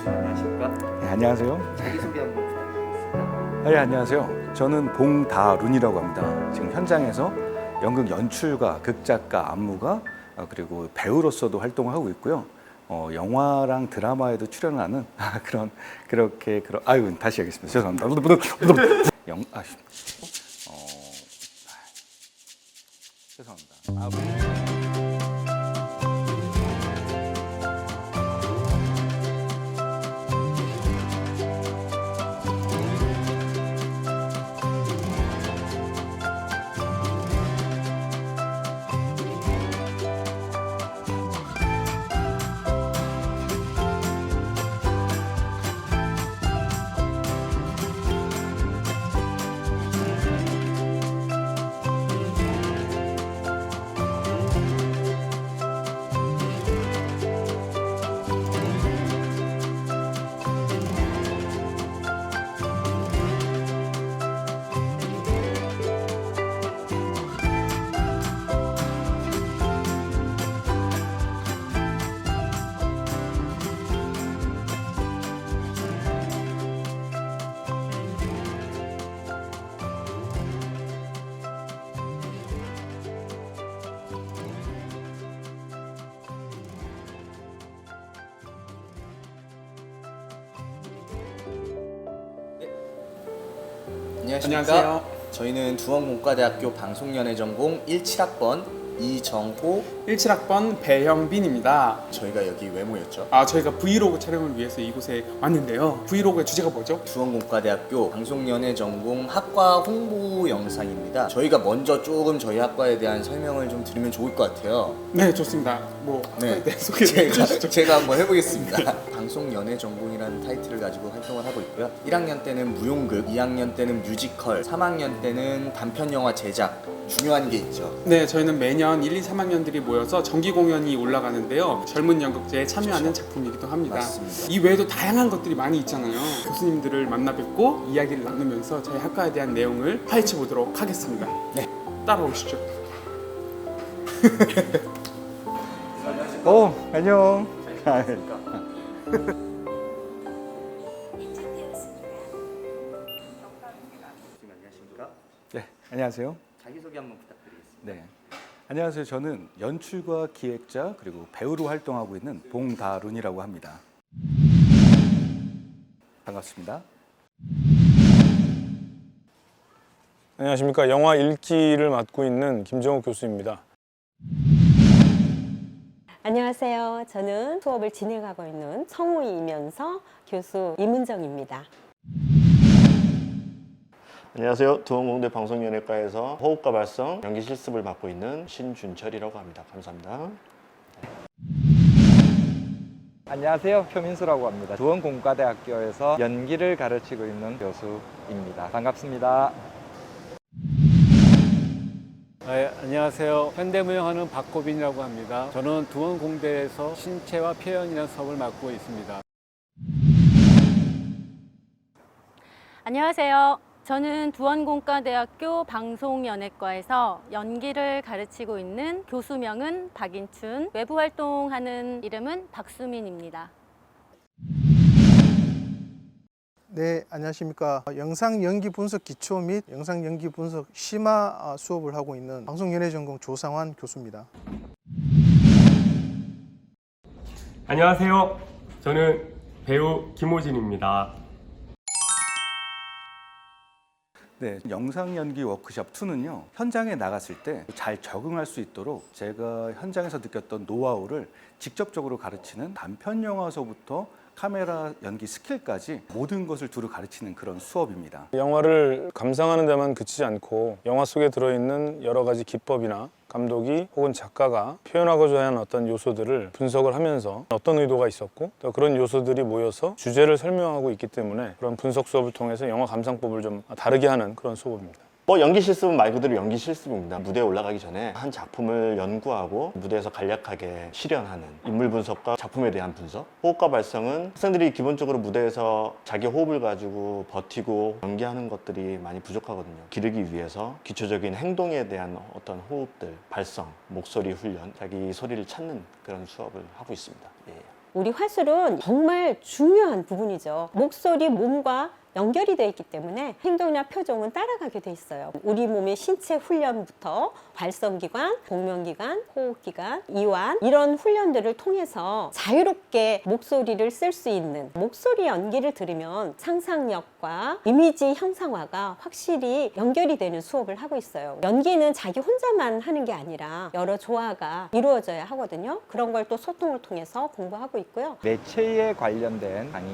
안녕하십니까? 네, 안녕하세요. 자기소개 한번 부탁드리겠습니다. 네, 안녕하세요. 저는 봉다룬이라고 합니다. 지금 현장에서 연극 연출가, 극작가, 안무가 그리고 배우로서도 활동을 하고 있고요. 영화랑 드라마에도 출연하는 다시 하겠습니다. 죄송합니다. 죄송합니다. 안녕하십니까? 안녕하세요. 저희는 두원공과대학교 방송연예전공 17학번 이정호. 17학번 배형빈입니다. 저희가 여기 왜 모였죠? 저희가 브이로그 촬영을 위해서 이곳에 왔는데요. 브이로그의 주제가 뭐죠? 두원공과대학교 방송연예전공 학과 홍보 영상입니다. 저희가 먼저 조금 저희 학과에 대한 설명을 좀 드리면 좋을 것 같아요. 네, 좋습니다. 네, 소개를 해주시죠. 제가 한번 해보겠습니다. 방송연예전공이라는 타이틀을 가지고 활동을 하고 있고요. 1학년 때는 무용극, 2학년 때는 뮤지컬, 3학년 때는 단편영화 제작, 중요한 게 있죠. 네, 저희는 매년 1, 2, 3학년들이 모여서 정기 공연이 올라가는데요. 젊은 연극제에 참여하는 작품이기도 합니다. 맞습니다. 이 외에도 다양한 것들이 많이 있잖아요. 교수님들을 만나 뵙고 이야기를 나누면서 저희 학과에 대한 내용을 파헤쳐 보도록 하겠습니다. 네. 따라오시죠. 안녕. 안녕하십니까? 네, 안녕하세요. 자기소개 한번 부탁드리겠습니다. 네, 안녕하세요. 저는 연출가, 기획자 그리고 배우로 활동하고 있는 봉다룬이라고 합니다. 반갑습니다. 안녕하십니까. 영화 읽기를 맡고 있는 김정욱 교수입니다. 안녕하세요. 저는 수업을 진행하고 있는 성우이면서 교수 이문정입니다. 안녕하세요. 두원공대 방송연예과에서 호흡과 발성 연기 실습을 맡고 있는 신준철이라고 합니다. 감사합니다. 안녕하세요. 표민수라고 합니다. 두원공과대학교에서 연기를 가르치고 있는 교수입니다. 반갑습니다. 안녕하세요. 현대무용하는 박고빈이라고 합니다. 저는 두원공대에서 신체와 표현이라는 수업을 맡고 있습니다. 안녕하세요. 저는 두원공과대학교 방송연예과에서 연기를 가르치고 있는 교수명은 박인춘, 외부 활동하는 이름은 박수민입니다. 네, 안녕하십니까. 영상 연기 분석 기초 및 영상 연기 분석 심화 수업을 하고 있는 방송연예전공 조상환 교수입니다. 안녕하세요. 저는 배우 김호진입니다. 네, 영상 연기 워크숍 2는요. 현장에 나갔을 때 잘 적응할 수 있도록 제가 현장에서 느꼈던 노하우를 직접적으로 가르치는 단편 영화서부터 카메라 연기 스킬까지 모든 것을 두루 가르치는 그런 수업입니다. 영화를 감상하는 데만 그치지 않고 영화 속에 들어있는 여러 가지 기법이나 감독이 혹은 작가가 표현하고자 하는 어떤 요소들을 분석을 하면서 어떤 의도가 있었고 또 그런 요소들이 모여서 주제를 설명하고 있기 때문에 그런 분석 수업을 통해서 영화 감상법을 좀 다르게 하는 그런 수업입니다. 뭐 연기 실습은 말 그대로 연기 실습입니다. 무대에 올라가기 전에 한 작품을 연구하고 무대에서 간략하게 실현하는 인물 분석과 작품에 대한 분석. 호흡과 발성은 학생들이 기본적으로 무대에서 자기 호흡을 가지고 버티고 연기하는 것들이 많이 부족하거든요. 기르기 위해서 기초적인 행동에 대한 어떤 호흡들, 발성, 목소리 훈련, 자기 소리를 찾는 그런 수업을 하고 있습니다. 예. 우리 화술은 정말 중요한 부분이죠. 목소리, 몸과 연결이 되어 있기 때문에 행동이나 표정은 따라가게 돼 있어요. 우리 몸의 신체 훈련부터 발성기관, 공명기관, 호흡기관, 이완 이런 훈련들을 통해서 자유롭게 목소리를 쓸 수 있는 목소리 연기를 들으면 상상력과 이미지 형상화가 확실히 연결이 되는 수업을 하고 있어요. 연기는 자기 혼자만 하는 게 아니라 여러 조화가 이루어져야 하거든요. 그런 걸 또 소통을 통해서 공부하고 있고요. 매체에 관련된 강의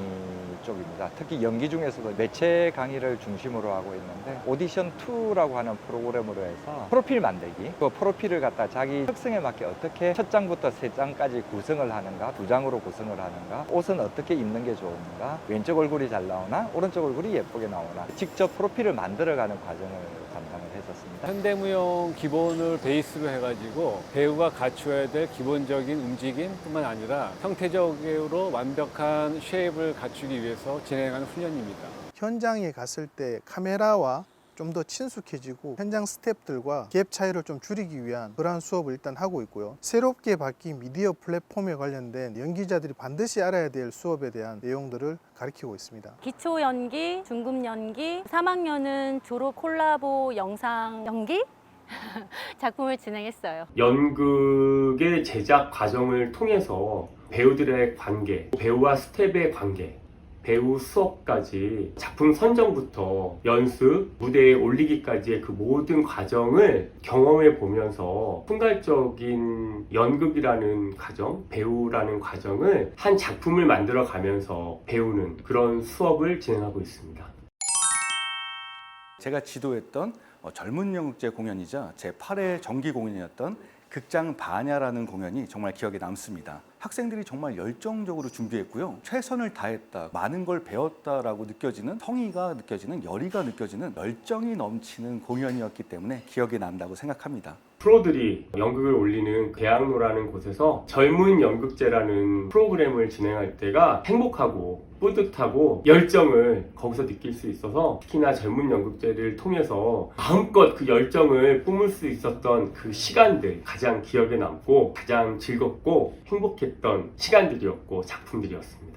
쪽입니다. 특히 연기 중에서도 매체 강의를 중심으로 하고 있는데 오디션 2라고 하는 프로그램으로 해서 프로필 만들기, 그 프로필을 갖다 자기 특성에 맞게 어떻게 첫 장부터 세 장까지 구성을 하는가, 두 장으로 구성을 하는가, 옷은 어떻게 입는 게 좋은가, 왼쪽 얼굴이 잘 나오나 오른쪽 얼굴이 예쁘게 나오나 직접 프로필을 만들어가는 과정을 담당을 했었습니다. 현대무용 기본을 베이스로 해가지고 배우가 갖추어야 될 기본적인 움직임뿐만 아니라 형태적으로 완벽한 쉐입을 갖추기 위해서 진행하는 훈련입니다. 현장에 갔을 때 카메라와 좀 더 친숙해지고 현장 스태프들과 갭 차이를 좀 줄이기 위한 그러한 수업을 일단 하고 있고요. 새롭게 바뀐 미디어 플랫폼에 관련된 연기자들이 반드시 알아야 될 수업에 대한 내용들을 가르치고 있습니다. 기초 연기, 중급 연기, 3학년은 졸업 콜라보 영상 연기 작품을 진행했어요. 연극의 제작 과정을 통해서 배우들의 관계, 배우와 스텝의 관계, 배우 수업까지 작품 선정부터 연습, 무대에 올리기까지의 그 모든 과정을 경험해 보면서 순간적인 연극이라는 과정, 배우라는 과정을 한 작품을 만들어 가면서 배우는 그런 수업을 진행하고 있습니다. 제가 지도했던 젊은 연극제 공연이자 제8회 정기 공연이었던 극장 반야라는 공연이 정말 기억에 남습니다. 학생들이 정말 열정적으로 준비했고요. 최선을 다했다, 많은 걸 배웠다라고 느껴지는 성의가 느껴지는 열의가 느껴지는 열정이 넘치는 공연이었기 때문에 기억에 남다고 생각합니다. 프로들이 연극을 올리는 대학로라는 곳에서 젊은 연극제라는 프로그램을 진행할 때가 행복하고 뿌듯하고 열정을 거기서 느낄 수 있어서 특히나 젊은 연극제를 통해서 마음껏 그 열정을 뿜을 수 있었던 그 시간들 가장 기억에 남고 가장 즐겁고 행복했던 시간들이었고 작품들이었습니다.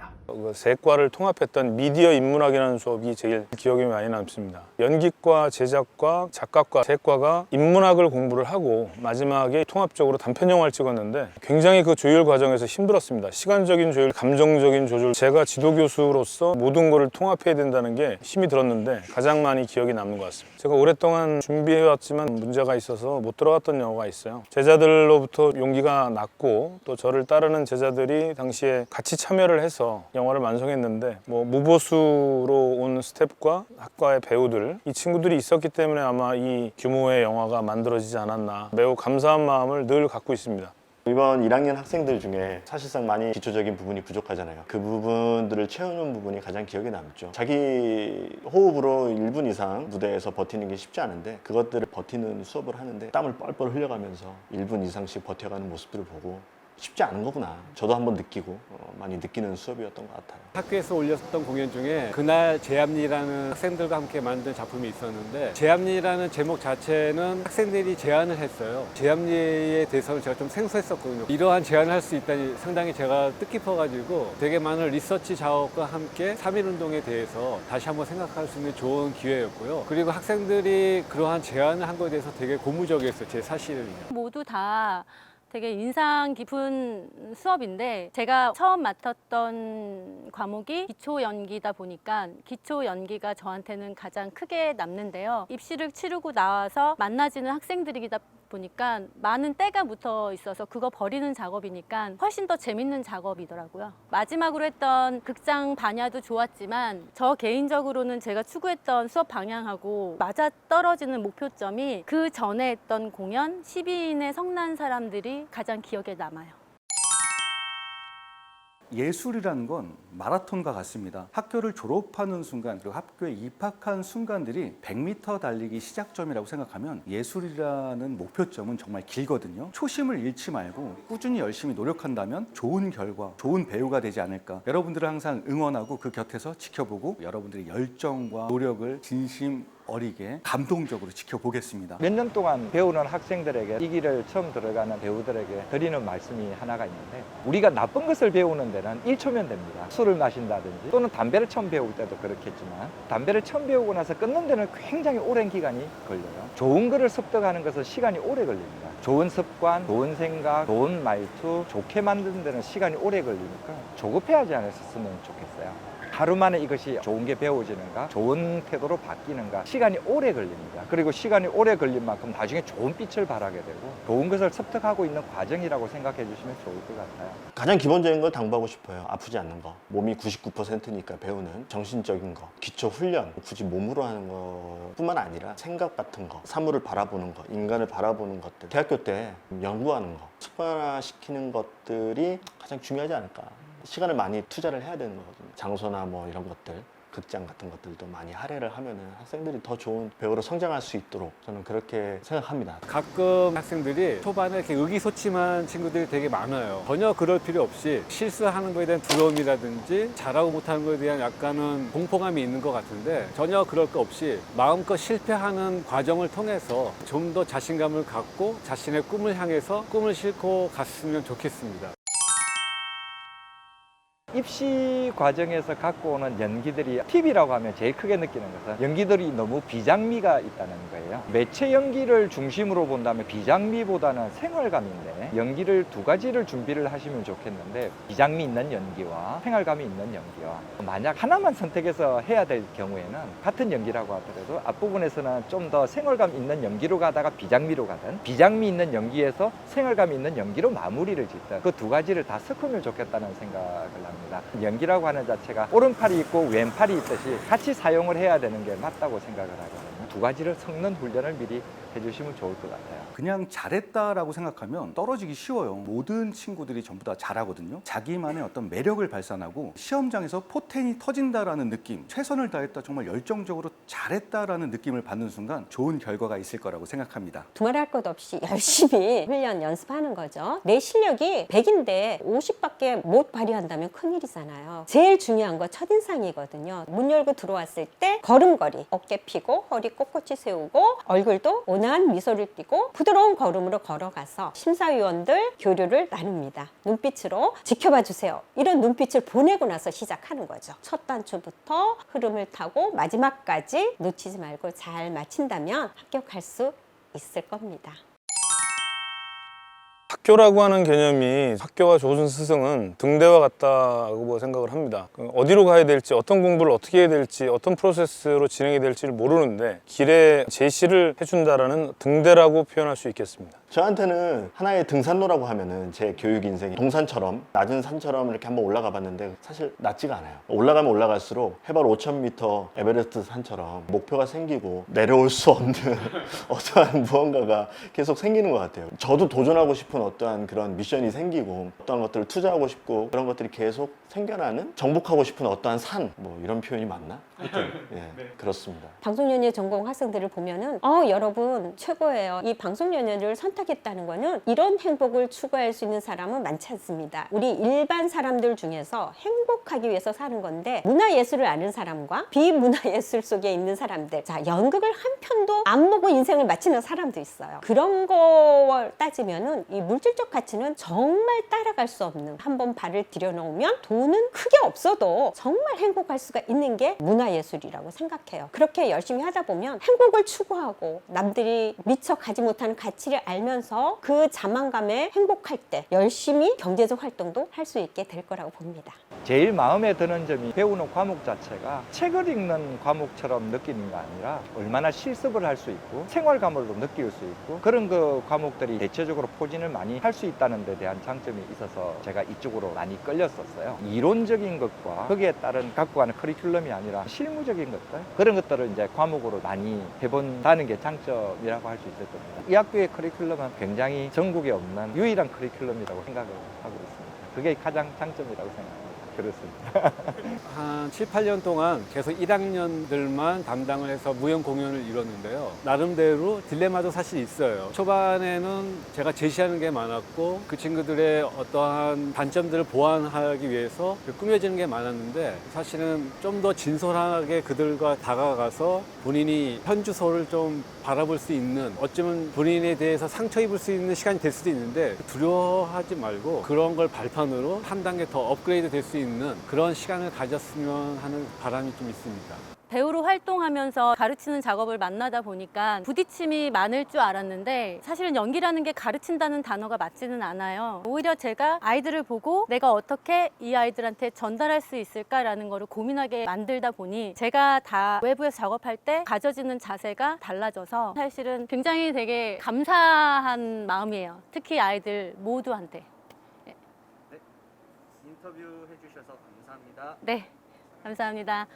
세 과를 통합했던 미디어 인문학이라는 수업이 제일 기억에 많이 남습니다. 연기과, 제작과, 작가과 세 과가 인문학을 공부를 하고 마지막에 통합적으로 단편 영화를 찍었는데 굉장히 그 조율 과정에서 힘들었습니다. 시간적인 조율, 감정적인 조절, 제가 지도 교수로서 모든 것을 통합해야 된다는 게 힘이 들었는데 가장 많이 기억에 남는 것 같습니다. 제가 오랫동안 준비해왔지만 문제가 있어서 못 들어갔던 영화가 있어요. 제자들로부터 용기가 났고 또 저를 따르는 제자들이 당시에 같이 참여를 해서 영화를 완성했는데 무보수로 온 스태프과 학과의 배우들 이 친구들이 있었기 때문에 아마 이 규모의 영화가 만들어지지 않았나 매우 감사한 마음을 늘 갖고 있습니다. 이번 1학년 학생들 중에 사실상 많이 기초적인 부분이 부족하잖아요. 그 부분들을 채우는 부분이 가장 기억에 남죠. 자기 호흡으로 1분 이상 무대에서 버티는 게 쉽지 않은데 그것들을 버티는 수업을 하는데 땀을 뻘뻘 흘려가면서 1분 이상씩 버텨가는 모습들을 보고 쉽지 않은 거구나. 저도 한번 느끼고 많이 느끼는 수업이었던 것 같아요. 학교에서 올렸던 공연 중에 그날 제암리라는 학생들과 함께 만든 작품이 있었는데 제암리라는 제목 자체는 학생들이 제안을 했어요. 제암리에 대해서는 제가 좀 생소했었거든요. 이러한 제안을 할 수 있다니 상당히 제가 뜻깊어가지고 되게 많은 리서치 작업과 함께 3.1운동에 대해서 다시 한번 생각할 수 있는 좋은 기회였고요. 그리고 학생들이 그러한 제안을 한 것에 대해서 되게 고무적이었어요. 제 사실은요. 모두 다 되게 인상 깊은 수업인데 제가 처음 맡았던 과목이 기초 연기다 보니까 기초 연기가 저한테는 가장 크게 남는데요. 입시를 치르고 나와서 만나지는 학생들이다 보니까 많은 때가 묻어 있어서 그거 버리는 작업이니까 훨씬 더 재밌는 작업이더라고요. 마지막으로 했던 극장 반야도 좋았지만 저 개인적으로는 제가 추구했던 수업 방향하고 맞아떨어지는 목표점이 그 전에 했던 공연 12인의 성난 사람들이 가장 기억에 남아요. 예술이라는 건 마라톤과 같습니다. 학교를 졸업하는 순간 그리고 학교에 입학한 순간들이 100m 달리기 시작점이라고 생각하면 예술이라는 목표점은 정말 길거든요. 초심을 잃지 말고 꾸준히 열심히 노력한다면 좋은 결과, 좋은 배우가 되지 않을까. 여러분들을 항상 응원하고 그 곁에서 지켜보고 여러분들의 열정과 노력을 진심 어리게 감동적으로 지켜보겠습니다. 몇 년 동안 배우는 학생들에게 이 길을 처음 들어가는 배우들에게 드리는 말씀이 하나가 있는데, 우리가 나쁜 것을 배우는 데는 1초면 됩니다. 술을 마신다든지 또는 담배를 처음 배울 때도 그렇겠지만, 담배를 처음 배우고 나서 끊는 데는 굉장히 오랜 기간이 걸려요. 좋은 거를 습득하는 것은 시간이 오래 걸립니다. 좋은 습관, 좋은 생각, 좋은 말투, 좋게 만드는 데는 시간이 오래 걸리니까 조급해하지 않았으면 좋겠어요. 하루 만에 이것이 좋은 게 배워지는가, 좋은 태도로 바뀌는가, 시간이 오래 걸립니다. 그리고 시간이 오래 걸린 만큼 나중에 좋은 빛을 발하게 되고 좋은 것을 습득하고 있는 과정이라고 생각해 주시면 좋을 것 같아요. 가장 기본적인 걸 당부하고 싶어요. 아프지 않는 거. 몸이 99%니까 배우는 정신적인 거, 기초 훈련, 굳이 몸으로 하는 것뿐만 아니라 생각 같은 거, 사물을 바라보는 거, 인간을 바라보는 것들, 대학교 때 연구하는 거, 습관화시키는 것들이 가장 중요하지 않을까. 시간을 많이 투자를 해야 되는 거거든요. 장소나 뭐 이런 것들, 극장 같은 것들도 많이 할애를 하면은 학생들이 더 좋은 배우로 성장할 수 있도록 저는 그렇게 생각합니다. 가끔 학생들이 초반에 이렇게 의기소침한 친구들이 되게 많아요. 전혀 그럴 필요 없이 실수하는 거에 대한 두려움이라든지 잘하고 못하는 거에 대한 약간은 공포감이 있는 것 같은데, 전혀 그럴 거 없이 마음껏 실패하는 과정을 통해서 좀 더 자신감을 갖고 자신의 꿈을 향해서 꿈을 싣고 갔으면 좋겠습니다. 입시 과정에서 갖고 오는 연기들이, TV라고 하면 제일 크게 느끼는 것은 연기들이 너무 비장미가 있다는 거예요. 매체 연기를 중심으로 본다면 비장미보다는 생활감인데, 연기를 두 가지를 준비를 하시면 좋겠는데, 비장미 있는 연기와 생활감이 있는 연기와, 만약 하나만 선택해서 해야 될 경우에는 같은 연기라고 하더라도 앞부분에서는 좀 더 생활감 있는 연기로 가다가 비장미로 가든, 비장미 있는 연기에서 생활감 있는 연기로 마무리를 짓든, 그 두 가지를 다 섞으면 좋겠다는 생각을 합니다. 연기라고 하는 자체가 오른팔이 있고 왼팔이 있듯이 같이 사용을 해야 되는 게 맞다고 생각을 하거든요. 두 가지를 섞는 훈련을 미리 해주시면 좋을 것 같아요. 그냥 잘했다라고 생각하면 떨어지기 쉬워요. 모든 친구들이 전부 다 잘하거든요. 자기만의 어떤 매력을 발산하고 시험장에서 포텐이 터진다라는 느낌, 최선을 다했다, 정말 열정적으로 잘했다라는 느낌을 받는 순간 좋은 결과가 있을 거라고 생각합니다. 두말할 것 없이 열심히 훈련 연습하는 거죠. 내 실력이 100인데 50밖에 못 발휘한다면 큰일이잖아요. 제일 중요한 거 첫인상이거든요. 문 열고 들어왔을 때 걸음걸이, 어깨 펴고 허리 꼿꼿이 세우고 얼굴도 온화한 미소를 띠고 부드러운 걸음으로 걸어가서 심사위원들 교류를 나눕니다. 눈빛으로 지켜봐 주세요. 이런 눈빛을 보내고 나서 시작하는 거죠. 첫 단추부터 흐름을 타고 마지막까지 놓치지 말고 잘 마친다면 합격할 수 있을 겁니다. 학교라고 하는 개념이, 학교가 좋은 스승은 등대와 같다고 생각을 합니다. 어디로 가야 될지, 어떤 공부를 어떻게 해야 될지, 어떤 프로세스로 진행이 될지를 모르는데 길에 제시를 해준다라는 등대라고 표현할 수 있겠습니다. 저한테는 하나의 등산로라고 하면은 제 교육 인생이 동산처럼, 낮은 산처럼 이렇게 한번 올라가 봤는데 사실 낮지가 않아요. 올라가면 올라갈수록 해발 5,000m 에베레스트 산처럼 목표가 생기고 내려올 수 없는 어떠한 무언가가 계속 생기는 것 같아요. 저도 도전하고 싶은 어떠한 그런 미션이 생기고, 어떠한 것들을 투자하고 싶고, 그런 것들이 계속 생겨나는, 정복하고 싶은 어떠한 산, 뭐 이런 표현이 맞나? 하여튼 그렇습니다. 방송연예 전공 학생들을 보면은 여러분 최고예요. 이 방송연예를 선택했다는 거는 이런 행복을 추구할 수 있는 사람은 많지 않습니다. 우리 일반 사람들 중에서 행복하기 위해서 사는 건데, 문화예술을 아는 사람과 비문화예술 속에 있는 사람들, 자, 연극을 한 편도 안 보고 인생을 마치는 사람도 있어요. 그런 걸 따지면은 이 물질적 가치는 정말 따라갈 수 없는, 한번 발을 들여놓으면 돈은 크게 없어도 정말 행복할 수가 있는 게 문화예술이라고 생각해요. 그렇게 열심히 하다 보면 행복을 추구하고 남들이 미처 가지 못하는 가치를 알면서 그 자만감에 행복할 때 열심히 경제적 활동도 할 수 있게 될 거라고 봅니다. 제일 마음에 드는 점이 배우는 과목 자체가 책을 읽는 과목처럼 느끼는 게 아니라 얼마나 실습을 할 수 있고 생활 감으로도 느낄 수 있고 그런 그 과목들이 대체적으로 포진을 많이 할 수 있다는 데 대한 장점이 있어서 제가 이쪽으로 많이 끌렸었어요. 이론적인 것과 거기에 따른 갖고 가는 커리큘럼이 아니라 실무적인 것들 그런 것들을 이제 과목으로 많이 해본다는 게 장점이라고 할 수 있을 겁니다. 이 학교의 커리큘럼은 굉장히 전국에 없는 유일한 커리큘럼이라고 생각을 하고 있습니다. 그게 가장 장점이라고 생각합니다. 그렇습니다. 한 7, 8년 동안 계속 1학년들만 담당을 해서 무용 공연을 이뤘는데요. 나름대로 딜레마도 사실 있어요. 초반에는 제가 제시하는 게 많았고 그 친구들의 어떠한 단점들을 보완하기 위해서 꾸며지는 게 많았는데 사실은 좀 더 진솔하게 그들과 다가가서 본인이 현주소를 좀 바라볼 수 있는 어쩌면 본인에 대해서 상처 입을 수 있는 시간이 될 수도 있는데 두려워하지 말고 그런 걸 발판으로 한 단계 더 업그레이드 될 수 있는 그런 시간을 가졌으면 하는 바람이 좀 있습니다. 배우로 활동하면서 가르치는 작업을 만나다 보니까 부딪힘이 많을 줄 알았는데 사실은 연기라는 게 가르친다는 단어가 맞지는 않아요. 오히려 제가 아이들을 보고 내가 어떻게 이 아이들한테 전달할 수 있을까라는 거를 고민하게 만들다 보니 제가 다 외부에서 작업할 때 가져지는 자세가 달라져서 사실은 굉장히 되게 감사한 마음이에요. 특히 아이들 모두한테. 인터뷰 해주셔서 감사합니다. 네, 감사합니다.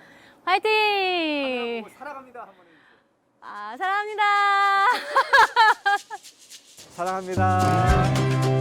화이팅! 사랑합니다 한번 해주세요. 아, 사랑합니다. 사랑합니다.